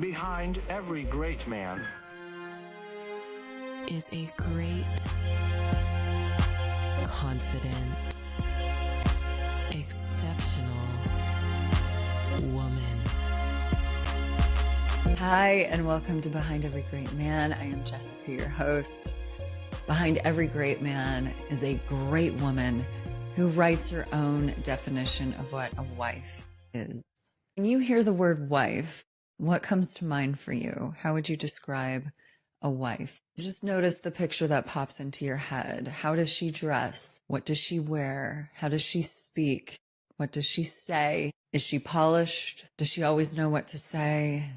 Behind every great man is a great, confident, exceptional woman. Hi, and welcome to Behind Every Great Man. I am Jessica, your host. Behind every great man is a great woman who writes her own definition of what a wife is. When you hear the word wife, what comes to mind for you? How would you describe a wife? Just notice the picture that pops into your head. How does she dress? What does she wear? How does she speak? What does she say? Is she polished? Does she always know what to say?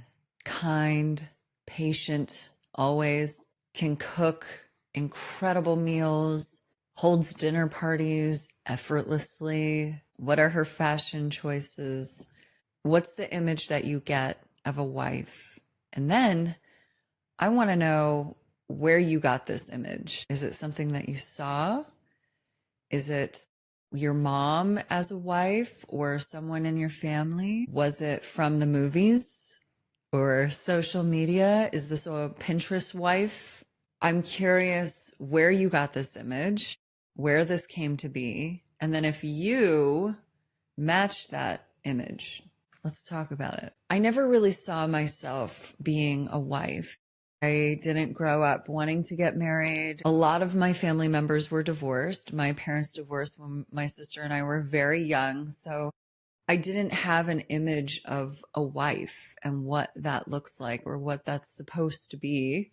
Kind, patient, always, can cook incredible meals, holds dinner parties effortlessly. What are her fashion choices? What's the image that you get of a wife? And then I want to know where you got this image. Is it something that you saw? Is it your mom as a wife or someone in your family? Was it from the movies or social media? Is this a Pinterest wife? I'm curious where you got this image, where this came to be, and then if you match that image, let's talk about it. I never really saw myself being a wife. I didn't grow up wanting to get married. A lot of my family members were divorced. My parents divorced when my sister and I were very young. So I didn't have an image of a wife and what that looks like or what that's supposed to be.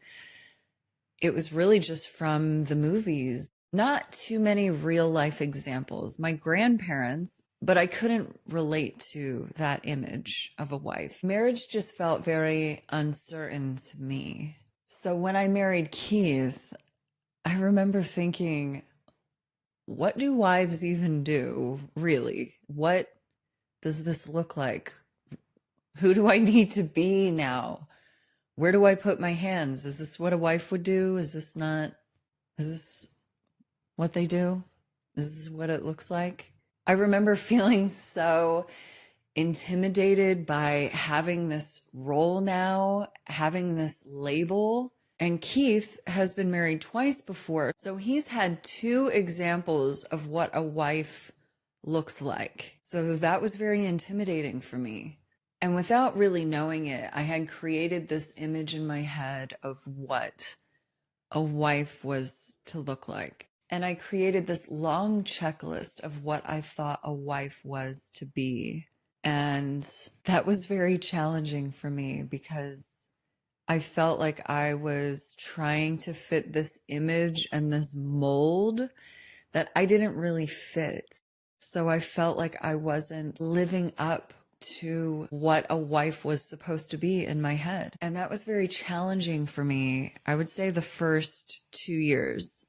It was really just from the movies. Not too many real life examples. My grandparents, but I couldn't relate to that image of a wife. Marriage just felt very uncertain to me. So when I married Keith, I remember thinking, what do wives even do, really? What does this look like? Who do I need to be now? Where do I put my hands? Is this what a wife would do? Is this not? Is this what they do? Is this what it looks like? I remember feeling so intimidated by having this role now, having this label. And Keith has been married twice before. So he's had two examples of what a wife looks like. So that was very intimidating for me. And without really knowing it, I had created this image in my head of what a wife was to look like. And I created this long checklist of what I thought a wife was to be. And that was very challenging for me because I felt like I was trying to fit this image and this mold that I didn't really fit. So I felt like I wasn't living up to what a wife was supposed to be in my head. And that was very challenging for me. I would say the first 2 years.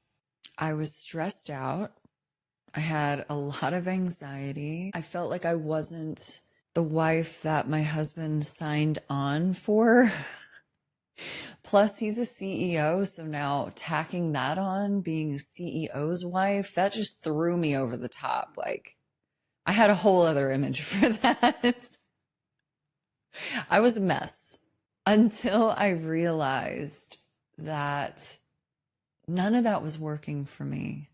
I was stressed out. I had a lot of anxiety. I felt like I wasn't the wife that my husband signed on for. Plus, he's a CEO. So now tacking that on, being a CEO's wife, that just threw me over the top. Like, I had a whole other image for that. I was a mess until I realized that none of that was working for me.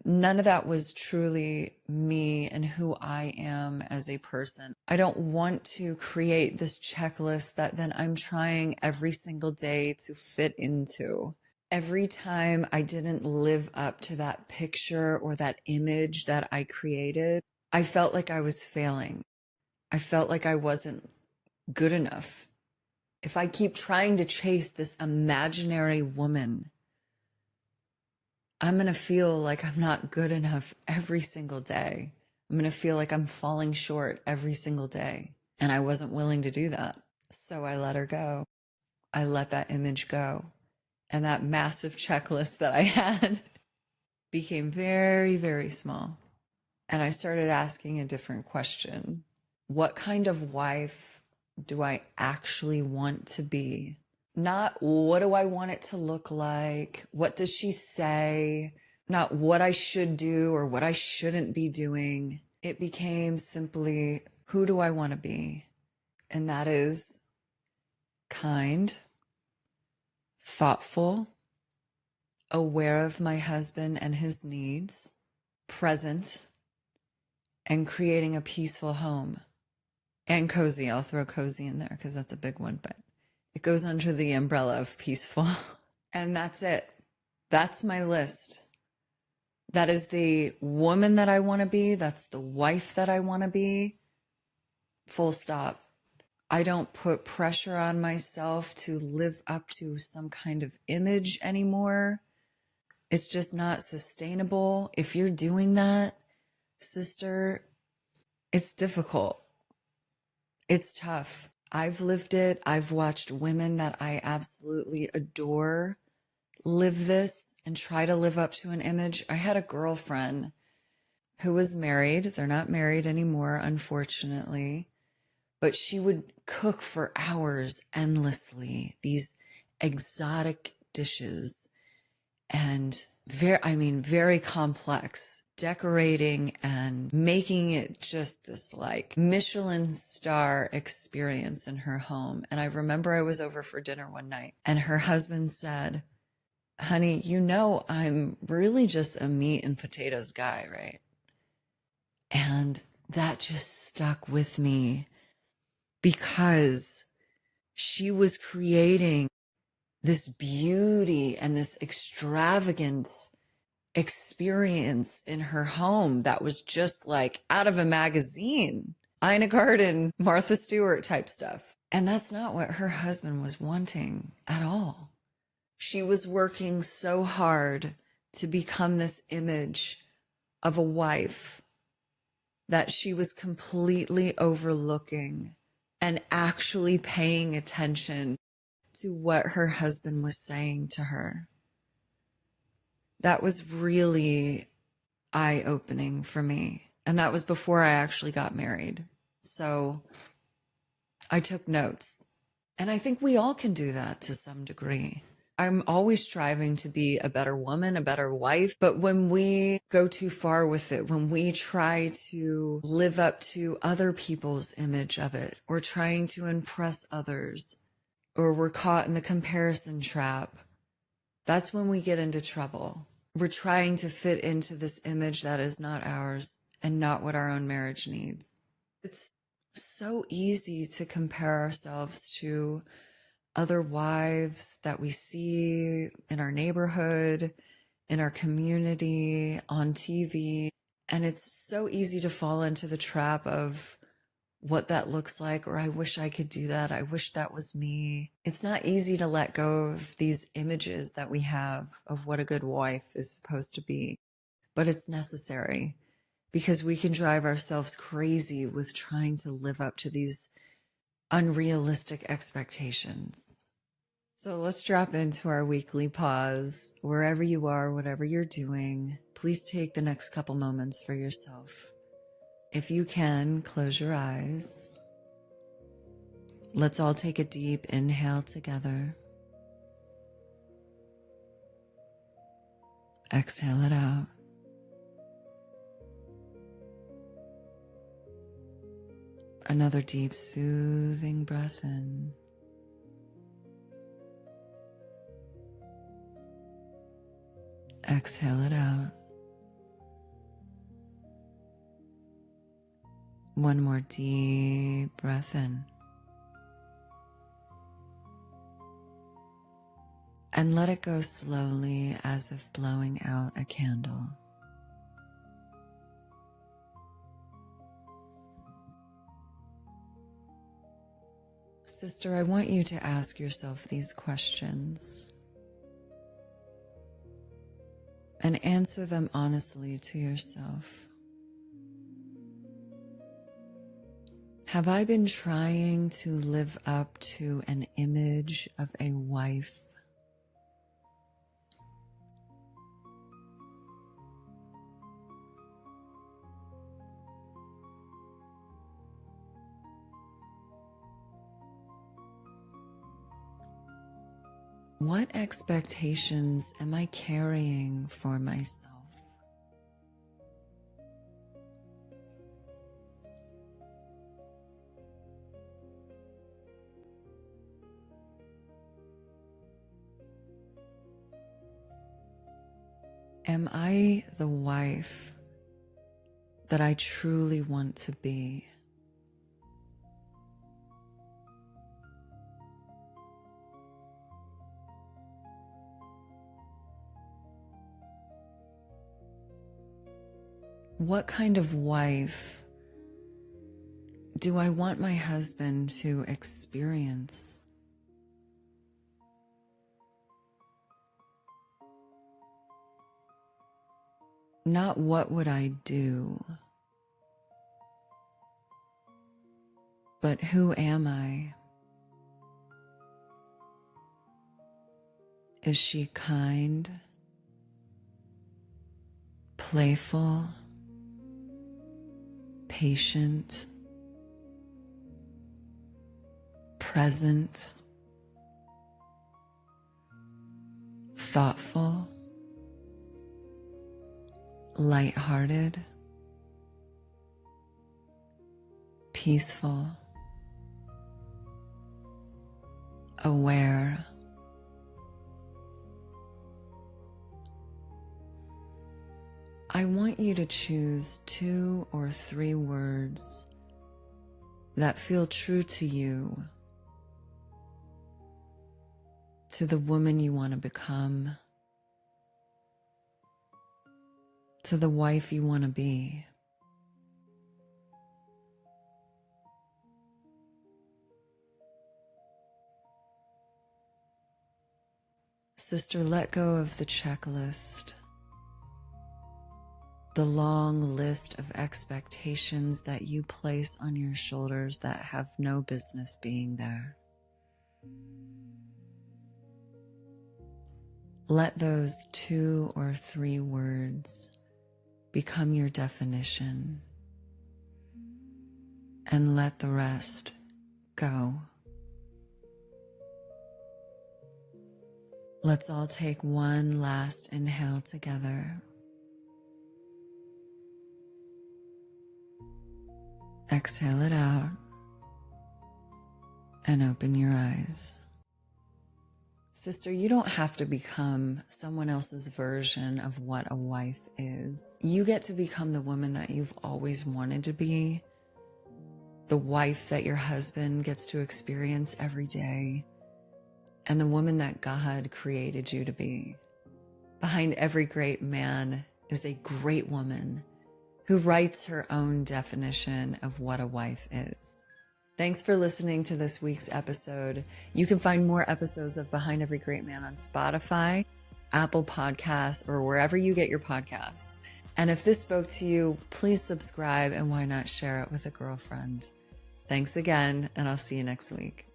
None of that was truly me and who I am as a person. I don't want to create this checklist that then I'm trying every single day to fit into. Every time I didn't live up to that picture or that image that I created, I felt like I was failing. I felt like I wasn't good enough. If I keep trying to chase this imaginary woman, I'm going to feel like I'm not good enough every single day. I'm going to feel like I'm falling short every single day. And I wasn't willing to do that. So I let her go. I let that image go. And that massive checklist that I had became very, very small. And I started asking a different question. What kind of wife do I actually want to be? Not what do I want it to look like? What does she say? Not what I should do or what I shouldn't be doing. It became simply, who do I want to be? And that is kind, thoughtful, aware of my husband and his needs, present, and creating a peaceful home. And cozy. I'll throw cozy in there because that's a big one, but it goes under the umbrella of peaceful. And that's it. That's my list. That is the woman that I want to be. That's the wife that I want to be. Full stop. I don't put pressure on myself to live up to some kind of image anymore. It's just not sustainable. If you're doing that, sister, it's difficult. It's tough. I've lived it. I've watched women that I absolutely adore live this and try to live up to an image. I had a girlfriend who was married. They're not married anymore, unfortunately. But she would cook for hours endlessly, these exotic dishes and very complex, decorating and making it just this like Michelin star experience in her home. And I remember I was over for dinner one night and her husband said, honey, you know, I'm really just a meat and potatoes guy, right? And that just stuck with me because she was creating this beauty and this extravagant experience in her home that was just like out of a magazine, Ina Garten, Martha Stewart type stuff. And that's not what her husband was wanting at all. She was working so hard to become this image of a wife that she was completely overlooking and actually paying attention to what her husband was saying to her. That was really eye-opening for me. And that was before I actually got married. So I took notes. And I think we all can do that to some degree. I'm always striving to be a better woman, a better wife. But when we go too far with it, when we try to live up to other people's image of it, or trying to impress others, or we're caught in the comparison trap, that's when we get into trouble. We're trying to fit into this image that is not ours and not what our own marriage needs. It's so easy to compare ourselves to other wives that we see in our neighborhood, in our community, on TV. And it's so easy to fall into the trap of what that looks like, or I wish I could do that. I wish that was me. It's not easy to let go of these images that we have of what a good wife is supposed to be, but it's necessary because we can drive ourselves crazy with trying to live up to these unrealistic expectations. So let's drop into our weekly pause. Wherever you are, whatever you're doing, please take the next couple moments for yourself. If you can, close your eyes. Let's all take a deep inhale together. Exhale it out. Another deep, soothing breath in. Exhale it out. One more deep breath in. And let it go slowly as if blowing out a candle. Sister, I want you to ask yourself these questions and answer them honestly to yourself. Have I been trying to live up to an image of a wife? What expectations am I carrying for myself? Am I the wife that I truly want to be? What kind of wife do I want my husband to experience? Not what would I do, but who am I? Is she kind, playful, patient, present, thoughtful, lighthearted, peaceful, aware, I want you to choose 2 or 3 words that feel true to you, to the woman you want to become, to the wife you want to be. Sister, let go of the checklist, the long list of expectations that you place on your shoulders that have no business being there. Let those 2 or 3 words become your definition, and let the rest go. Let's all take one last inhale together. Exhale it out and open your eyes. Sister, you don't have to become someone else's version of what a wife is. You get to become the woman that you've always wanted to be, the wife that your husband gets to experience every day, and the woman that God created you to be. Behind every great man is a great woman who writes her own definition of what a wife is. Thanks for listening to this week's episode. You can find more episodes of Behind Every Great Man on Spotify, Apple Podcasts, or wherever you get your podcasts. And if this spoke to you, please subscribe, and why not share it with a girlfriend? Thanks again, and I'll see you next week.